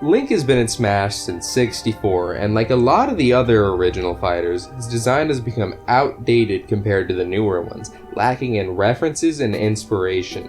Link has been in Smash since 64, and like a lot of the other original fighters, his design has become outdated compared to the newer ones, lacking in references and inspiration.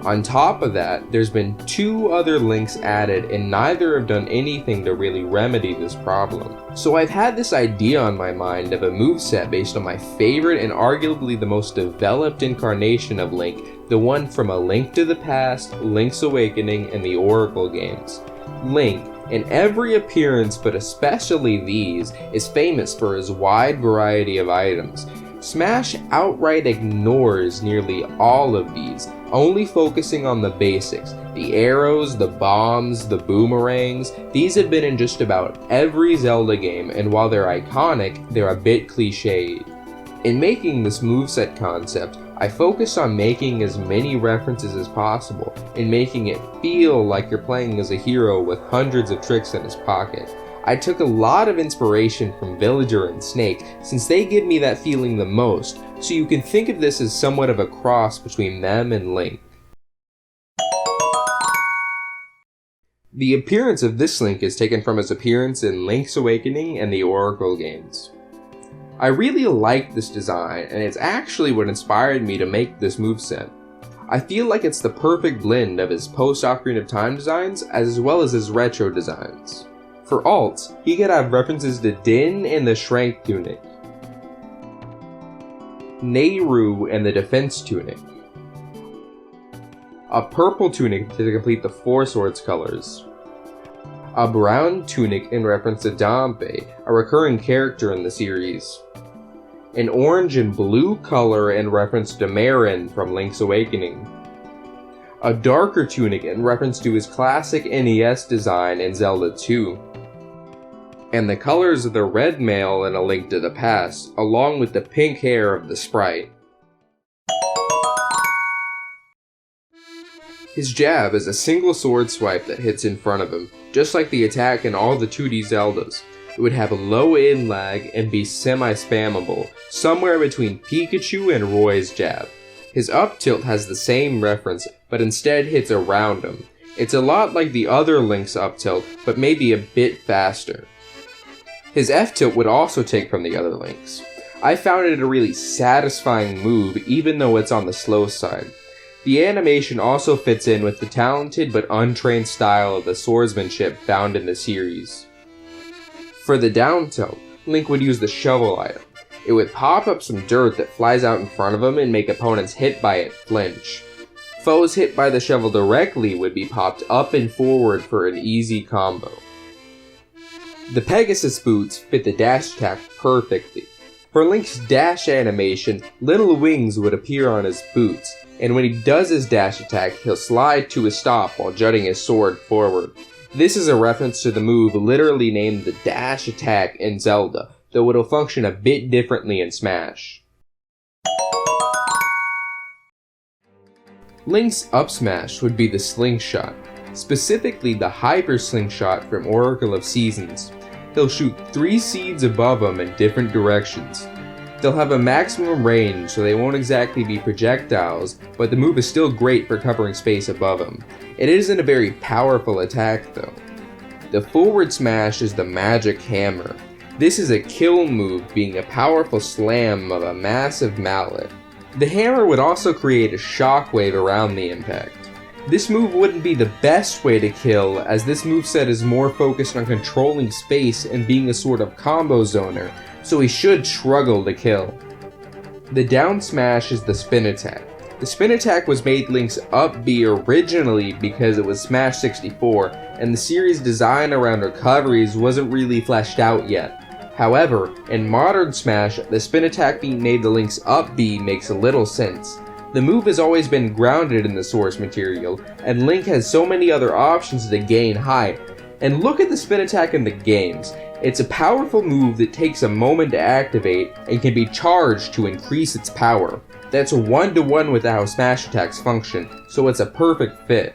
On top of that, there's been 2 other Links added, and neither have done anything to really remedy this problem. So I've had this idea on my mind of a moveset based on my favorite and arguably the most developed incarnation of Link, the one from A Link to the Past, Link's Awakening, and the Oracle games. Link, in every appearance but especially these, is famous for his wide variety of items. Smash outright ignores nearly all of these, only focusing on the basics. The arrows, the bombs, the boomerangs, these have been in just about every Zelda game, and while they're iconic, they're a bit cliched. In making this moveset concept, I focused on making as many references as possible and making it feel like you're playing as a hero with hundreds of tricks in his pocket. I took a lot of inspiration from Villager and Snake since they give me that feeling the most, so you can think of this as somewhat of a cross between them and Link. The appearance of this Link is taken from his appearance in Link's Awakening and the Oracle games. I really like this design, and it's actually what inspired me to make this moveset. I feel like it's the perfect blend of his post-Ocarina of Time designs as well as his retro designs. For alts, he could have references to Din and the Shrank Tunic, Nehru and the Defense Tunic, a purple tunic to complete the Four Swords colors, a brown tunic in reference to Dampé, a recurring character in the series, an orange and blue color in reference to Marin from Link's Awakening, a darker tunic in reference to his classic NES design in Zelda 2, and the colors of the red mail in A Link to the Past, along with the pink hair of the sprite. His jab is a single sword swipe that hits in front of him, just like the attack in all the 2D Zeldas. It would have a low in lag and be semi-spammable, somewhere between Pikachu and Roy's jab. His up tilt has the same reference, but instead hits around him. It's a lot like the other Link's up tilt, but maybe a bit faster. His F tilt would also take from the other Links. I found it a really satisfying move, even though it's on the slow side. The animation also fits in with the talented but untrained style of the swordsmanship found in the series. For the down tilt, Link would use the shovel item. It would pop up some dirt that flies out in front of him and make opponents hit by it flinch. Foes hit by the shovel directly would be popped up and forward for an easy combo. The Pegasus boots fit the dash attack perfectly. For Link's dash animation, little wings would appear on his boots, and when he does his dash attack, he'll slide to a stop while jutting his sword forward. This is a reference to the move literally named the dash attack in Zelda, though it'll function a bit differently in Smash. Link's up smash would be the slingshot, specifically the hyper slingshot from Oracle of Seasons. He'll shoot 3 seeds above him in different directions. They'll have a maximum range, so they won't exactly be projectiles, but the move is still great for covering space above him. It isn't a very powerful attack though. The forward smash is the magic hammer. This is a kill move, being a powerful slam of a massive mallet. The hammer would also create a shockwave around the impact. This move wouldn't be the best way to kill, as this moveset is more focused on controlling space and being a sort of combo zoner, so he should struggle to kill. The down smash is the spin attack. The spin attack was made Link's up B originally because it was Smash 64, and the series' design around recoveries wasn't really fleshed out yet. However, in modern Smash, the spin attack being made the Link's up B makes a little sense. The move has always been grounded in the source material, and Link has so many other options to gain height. And look at the spin attack in the games. It's a powerful move that takes a moment to activate and can be charged to increase its power. That's a 1-to-1 with how smash attacks function, so it's a perfect fit.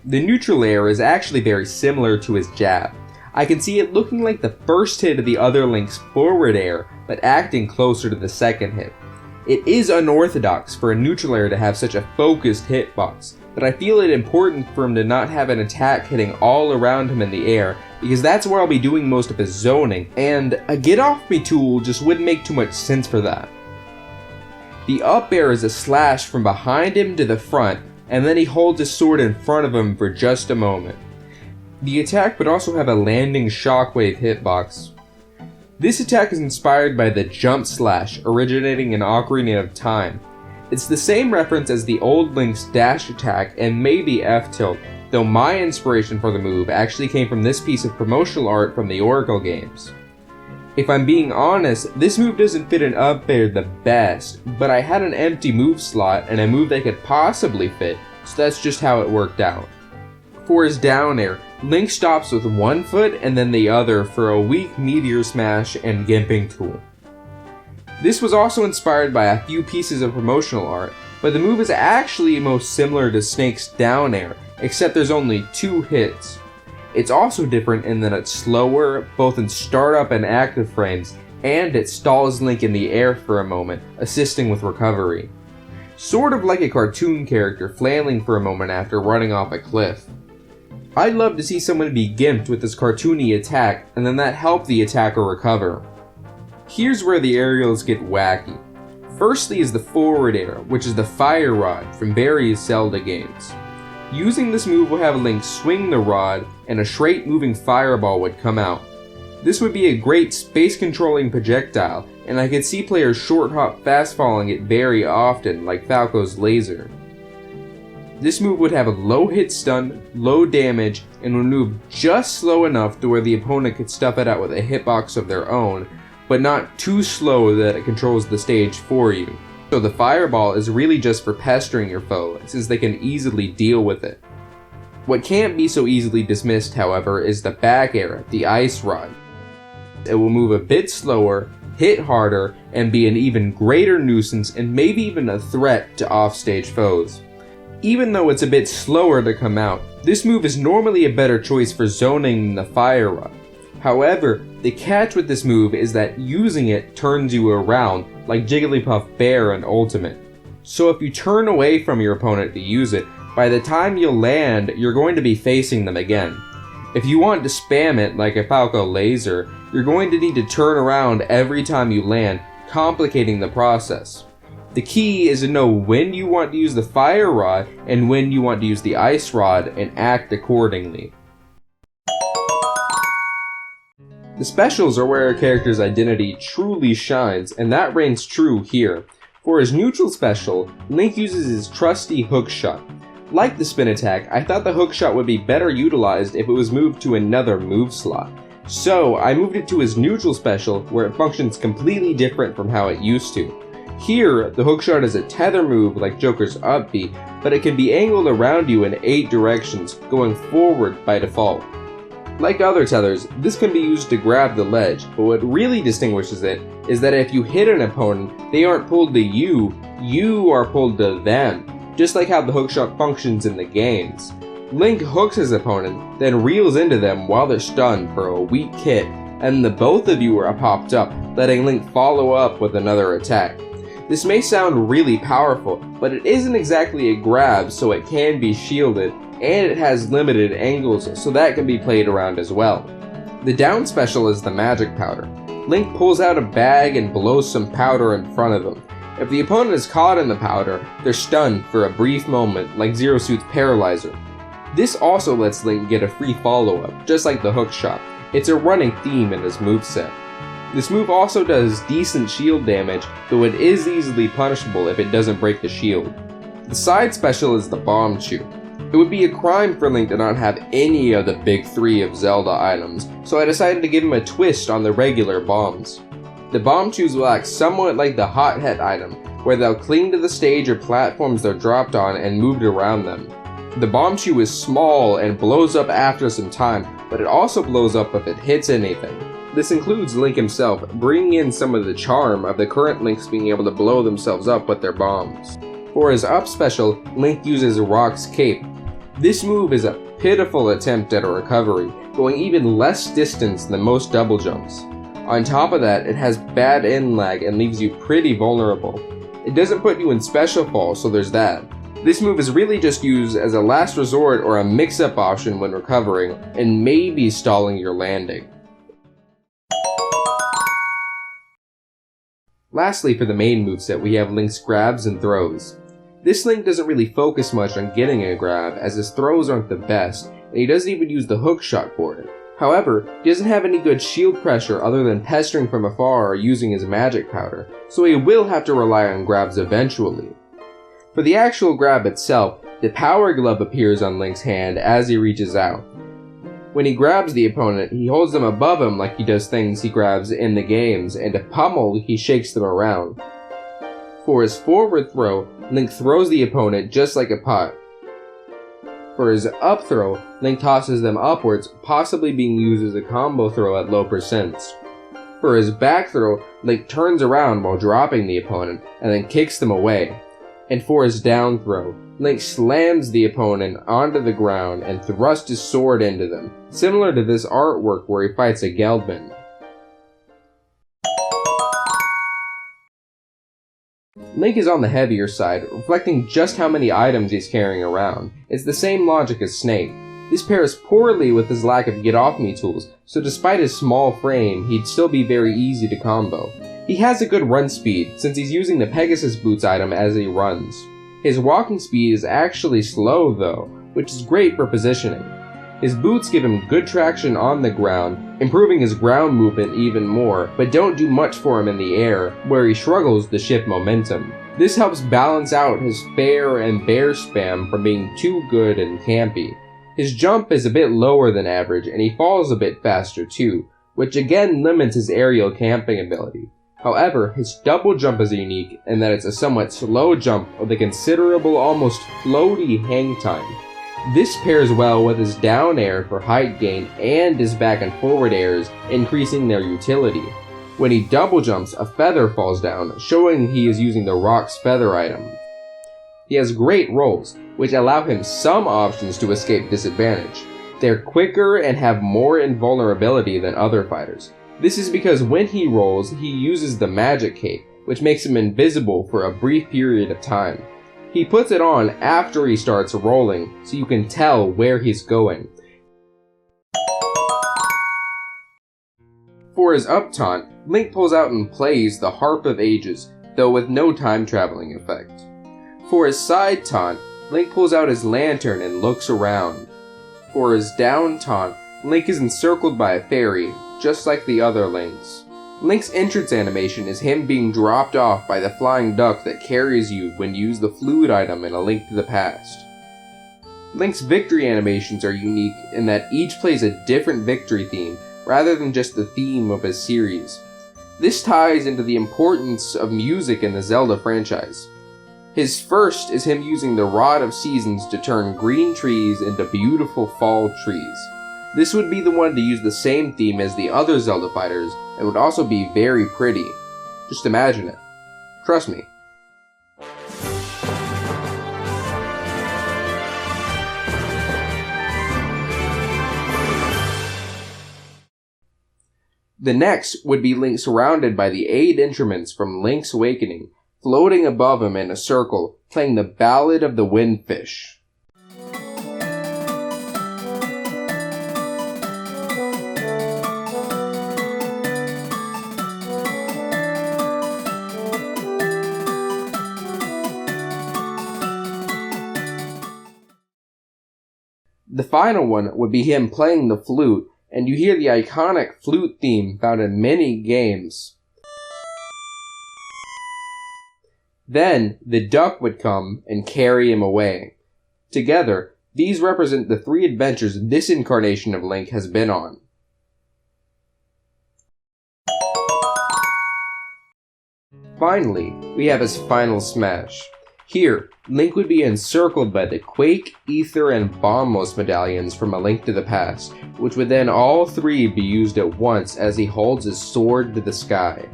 The neutral air is actually very similar to his jab. I can see it looking like the first hit of the other Link's forward air, but acting closer to the second hit. It is unorthodox for a neutral air to have such a focused hitbox, but I feel it important for him to not have an attack hitting all around him in the air, because that's where I'll be doing most of his zoning, and a get off me tool just wouldn't make too much sense for that. The up air is a slash from behind him to the front, and then he holds his sword in front of him for just a moment. The attack would also have a landing shockwave hitbox. This attack is inspired by the jump slash originating in Ocarina of Time. It's the same reference as the old Link's dash attack and maybe F-tilt, though my inspiration for the move actually came from this piece of promotional art from the Oracle games. If I'm being honest, this move doesn't fit an up air the best, but I had an empty move slot and a move that could possibly fit, so that's just how it worked out. For his down air, Link stops with one foot and then the other for a weak meteor smash and gimping tool. This was also inspired by a few pieces of promotional art, but the move is actually most similar to Snake's down air, except there's only 2 hits. It's also different in that it's slower, both in startup and active frames, and it stalls Link in the air for a moment, assisting with recovery. Sort of like a cartoon character flailing for a moment after running off a cliff. I'd love to see someone be gimped with this cartoony attack, and then that help the attacker recover. Here's where the aerials get wacky. Firstly is the forward air, which is the fire rod from various Zelda games. Using this move will have Link swing the rod, and a straight moving fireball would come out. This would be a great space controlling projectile, and I could see players short hop fast falling it very often, like Falco's laser. This move would have a low hit stun, low damage, and would move just slow enough to where the opponent could stuff it out with a hitbox of their own, but not too slow that it controls the stage for you. So the fireball is really just for pestering your foe, since they can easily deal with it. What can't be so easily dismissed, however, is the back air, the ice rod. It will move a bit slower, hit harder, and be an even greater nuisance and maybe even a threat to offstage foes. Even though it's a bit slower to come out, this move is normally a better choice for zoning than the fire rod. However, the catch with this move is that using it turns you around, like Jigglypuff Bear and Ultimate. So if you turn away from your opponent to use it, by the time you'll land, you're going to be facing them again. If you want to spam it like a Falco laser, you're going to need to turn around every time you land, complicating the process. The key is to know when you want to use the fire rod and when you want to use the ice rod and act accordingly. The specials are where a character's identity truly shines, and that reigns true here. For his neutral special, Link uses his trusty hookshot. Like the spin attack, I thought the hookshot would be better utilized if it was moved to another move slot. So I moved it to his neutral special, where it functions completely different from how it used to. Here, the hookshot is a tether move like Joker's up B, but it can be angled around you in 8 directions, going forward by default. Like other tethers, this can be used to grab the ledge, but what really distinguishes it is that if you hit an opponent, they aren't pulled to you, you are pulled to them, just like how the hookshot functions in the games. Link hooks his opponent, then reels into them while they're stunned for a weak hit, and the both of you are popped up, letting Link follow up with another attack. This may sound really powerful, but it isn't exactly a grab, so it can be shielded, and it has limited angles, so that can be played around as well. The down special is the magic powder. Link pulls out a bag and blows some powder in front of them. If the opponent is caught in the powder, they're stunned for a brief moment, like Zero Suit's Paralyzer. This also lets Link get a free follow-up, just like the hookshot. It's a running theme in his moveset. This move also does decent shield damage, though it is easily punishable if it doesn't break the shield. The side special is the Bombchu. It would be a crime for Link to not have any of the big 3 of Zelda items, so I decided to give him a twist on the regular bombs. The Bombchus will act somewhat like the Hot Hat item, where they'll cling to the stage or platforms they're dropped on and moved around them. The Bombchu is small and blows up after some time, but it also blows up if it hits anything. This includes Link himself, bringing in some of the charm of the current Links being able to blow themselves up with their bombs. For his up special, Link uses Rock's Cape. This move is a pitiful attempt at a recovery, going even less distance than most double jumps. On top of that, it has bad end lag and leaves you pretty vulnerable. It doesn't put you in special fall, so there's that. This move is really just used as a last resort or a mix-up option when recovering, and maybe stalling your landing. Lastly, for the main moveset, we have Link's grabs and throws. This Link doesn't really focus much on getting a grab, as his throws aren't the best, and he doesn't even use the hook shot for it. However, he doesn't have any good shield pressure other than pestering from afar or using his magic powder, so he will have to rely on grabs eventually. For the actual grab itself, the power glove appears on Link's hand as he reaches out. When he grabs the opponent, he holds them above him like he does things he grabs in the games, and to pummel, he shakes them around. For his forward throw, Link throws the opponent just like a pot. For his up throw, Link tosses them upwards, possibly being used as a combo throw at low percents. For his back throw, Link turns around while dropping the opponent, and then kicks them away. And for his down throw, Link slams the opponent onto the ground and thrusts his sword into them, similar to this artwork where he fights a Geldman. Link is on the heavier side, reflecting just how many items he's carrying around. It's the same logic as Snake. This pairs poorly with his lack of get-off-me tools, so despite his small frame, he'd still be very easy to combo. He has a good run speed, since he's using the Pegasus Boots item as he runs. His walking speed is actually slow though, which is great for positioning. His boots give him good traction on the ground, improving his ground movement even more, but don't do much for him in the air, where he struggles to shift momentum. This helps balance out his fair and bear spam from being too good and campy. His jump is a bit lower than average, and he falls a bit faster too, which again limits his aerial camping ability. However, his double jump is unique in that it's a somewhat slow jump with a considerable, almost floaty hang time. This pairs well with his down air for height gain and his back and forward airs, increasing their utility. When he double jumps, a feather falls down, showing he is using the Rock's feather item. He has great rolls, which allow him some options to escape disadvantage. They're quicker and have more invulnerability than other fighters. This is because when he rolls, he uses the Magic Cape, which makes him invisible for a brief period of time. He puts it on after he starts rolling, so you can tell where he's going. For his up taunt, Link pulls out and plays the Harp of Ages, though with no time traveling effect. For his side taunt, Link pulls out his lantern and looks around. For his down taunt, Link is encircled by a fairy, just like the other Links. Link's entrance animation is him being dropped off by the flying duck that carries you when you use the fluid item in A Link to the Past. Link's victory animations are unique in that each plays a different victory theme rather than just the theme of his series. This ties into the importance of music in the Zelda franchise. His first is him using the Rod of Seasons to turn green trees into beautiful fall trees. This would be the one to use the same theme as the other Zelda fighters, and would also be very pretty. Just imagine it. Trust me. The next would be Link surrounded by the 8 instruments from Link's Awakening, floating above him in a circle, playing the Ballad of the Windfish. The final one would be him playing the flute, and you hear the iconic flute theme found in many games. Then, the duck would come and carry him away. Together, these represent the 3 adventures this incarnation of Link has been on. Finally, we have his final smash. Here, Link would be encircled by the Quake, Ether, and Bombos medallions from A Link to the Past, which would then all 3 be used at once as he holds his sword to the sky.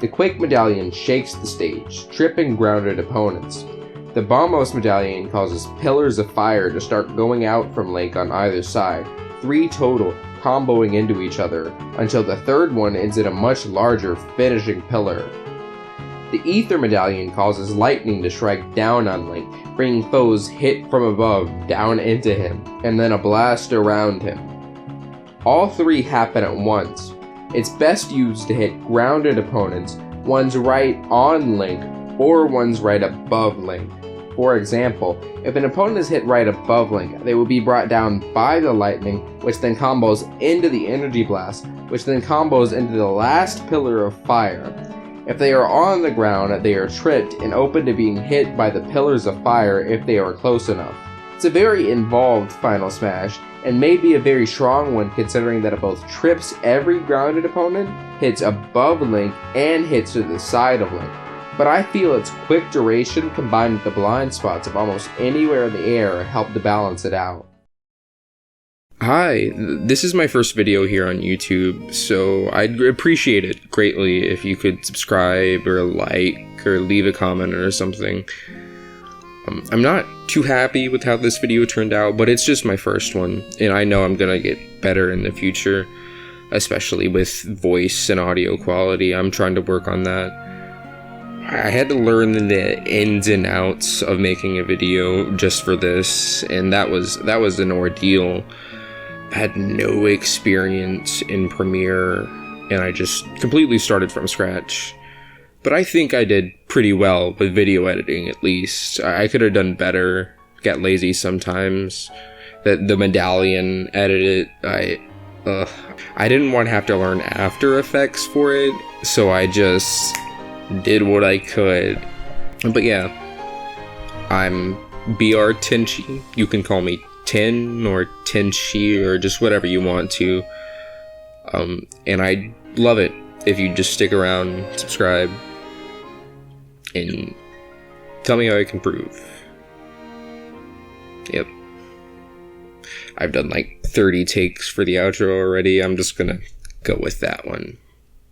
The Quake medallion shakes the stage, tripping grounded opponents. The Bombos medallion causes pillars of fire to start going out from Link on either side, 3 total, comboing into each other, until the third one ends in a much larger finishing pillar. The Ether Medallion causes lightning to strike down on Link, bringing foes hit from above down into him, and then a blast around him. All three happen at once. It's best used to hit grounded opponents, ones right on Link, or ones right above Link. For example, if an opponent is hit right above Link, they will be brought down by the lightning, which then combos into the energy blast, which then combos into the last pillar of fire. If they are on the ground, they are tripped and open to being hit by the pillars of fire if they are close enough. It's a very involved final smash, and may be a very strong one considering that it both trips every grounded opponent, hits above Link, and hits to the side of Link. But I feel its quick duration combined with the blind spots of almost anywhere in the air help to balance it out. Hi, this is my first video here on YouTube, so I'd appreciate it greatly if you could subscribe or like or leave a comment or something. I'm not too happy with how this video turned out, but it's just my first one, and I know I'm gonna get better in the future, especially with voice and audio quality. I'm trying to work on that. I had to learn the ins and outs of making a video just for this, and that was an ordeal. I had no experience in Premiere, and I just completely started from scratch. But I think I did pretty well with video editing, at least. I could have done better, get lazy sometimes. The medallion edit, I didn't want to have to learn After Effects for it, so I just did what I could. But yeah, I'm BR Tenchi. You can call me Ten or Tenchi or just whatever you want to. And I'd love it if you just stick around, subscribe, and tell me how I can improve. Yep. I've done like 30 takes for the outro already. I'm just gonna go with that one.